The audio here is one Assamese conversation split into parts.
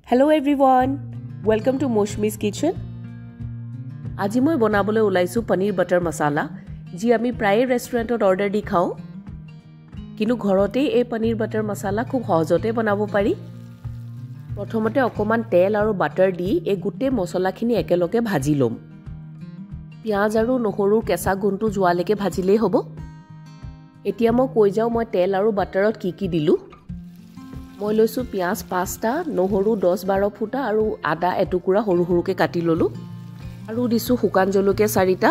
Hello everyone, welcome to Moshmi's Kitchen. আজি মই বনাবলৈ ওলাইছো পনীৰ বাটাৰ মছলা যি আমি প্ৰায় ৰেষ্টুৰেণ্টত অৰ্ডাৰ দি খাওঁ কিন্তু ঘৰতে এই পনীৰ বাটাৰ মছলা খুব সহজতে বনাব পাৰি প্ৰথমতে অকমান তেল আৰু বাটাৰ দি এই গুটে মছলাখিনি একেলগে ভাজি লম পিয়াজ আৰু নহৰুৰ কেঁচা গুণটো যোৱালৈকে ভাজিলেই হ'ব এতিয়া মই কৈ যাও মই তেল আৰু বাটাৰত কি দিলো মই লৈছো পিয়াজ 5টা নহৰু 10-12 ফুটা আৰু আদা এটুকুৰা সৰু সৰুকে কাটি ললো আৰু দিছো শুকান জলকীয়া 4টা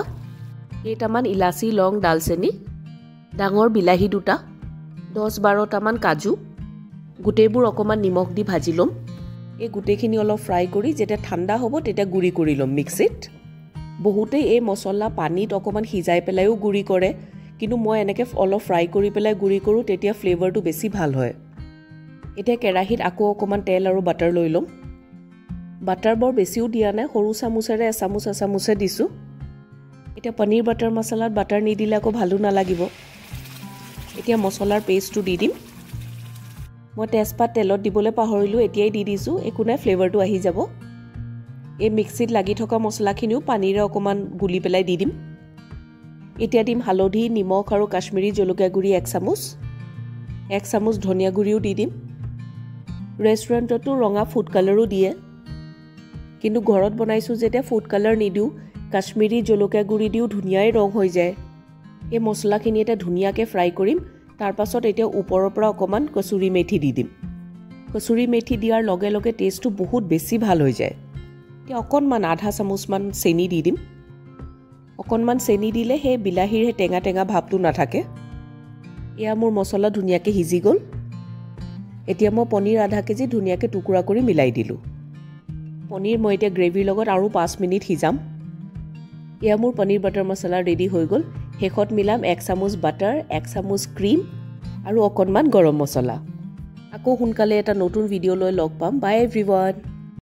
কেইটামান ইলাচি লং ডালচেনি ডাঙৰ বিলাহী 2টা 10-12টা মান কাজু গুটেবোৰ অকমান নিমখ দি ভাজি লম এই গুটেখিনি অলপ ফ্ৰাই কৰি যেতে ঠাণ্ডা হ'ব তেতে গুৰি কৰি লম মিক্সিত বহুতে এই মছলা পানীত অকমান সিজাই পেলাইও গুৰি কৰে কিন্তু মই এনেকে অলপ ফ্ৰাই কৰি পেলাই গুৰি কৰো তেতিয়া ফ্লেভাৰটো বেছি ভাল হয় এতিয়া কেৰাহীত আকৌ অকমান তেল আৰু বাটাৰ লৈ লম বাটাৰ বৰ বেছিও দিয়া নাই সৰু চামুচেৰে এচামুচে দিছো এতিয়া পনীৰ বাটাৰ মছলাত বাটাৰ নিদিলে আকৌ ভালো নালাগিব এতিয়া মছলাৰ পেষ্টটো দি দিম মই তেজপাত তেলত দিবলৈ পাহৰিলো এতিয়াই দি দিছো একোনে ফ্লেভাৰটো আহি যাব এই মিক্সিত লাগি থকা মছলাখিনিও পানীৰে অকমান গুলি পেলাই দি দিম এতিয়া দিম হালধি নিমখ আৰু কাশ্মীৰী জলকীয়া গুৰি 1 চামুচ ধনিয়া গুৰিও দি দিম ৰেষ্টুৰেণ্টতো ৰঙা ফুড কালাৰো দিয়ে কিন্তু ঘৰত বনাইছো যেতে ফুড কালাৰ নিদিও কাশ্মীৰী জলকীয়া গুৰি দিও ধুনিয়াই ৰং হৈ যায় এই মছলাখিনি এটা ধুনিয়াকে ফ্ৰাই কৰিম তাৰ পাছত এতিয়া ওপৰৰ পৰা অকমান কসুৰি মেথি দি দিম কসুৰি মেথি দিয়াৰ লগে লগে টেষ্টটো বহুত বেছি ভাল হৈ যায় এতিয়া অকনমান আধা চামুচ মান চেনি দি দিম অকনমান চেনি দিলে হে বিলাহীৰ টেঙা ভাৱটো নাথাকে এয়া মোৰ মছলা ধুনিয়াকে হিজি গল এতিয়া মই পনীৰ আধা কেজি ধুনিয়াকে টুকুৰা কৰি মিলাই দিলো পনীৰ মই এতিয়া গ্ৰেভিৰ লগত আৰু 5 মিনিট হিজাম এয়া মোৰ পনীৰ বাটাৰ মছলা ৰেডি হৈ গল হেখত মিলাম 1 চামুচ বাটাৰ 1 চামুচ ক্ৰীম আৰু অকনমান গৰম মছলা আকৌ হুনকালে এটা নতুন ভিডিও লৈ লগ পাম বাই এভৰিৱান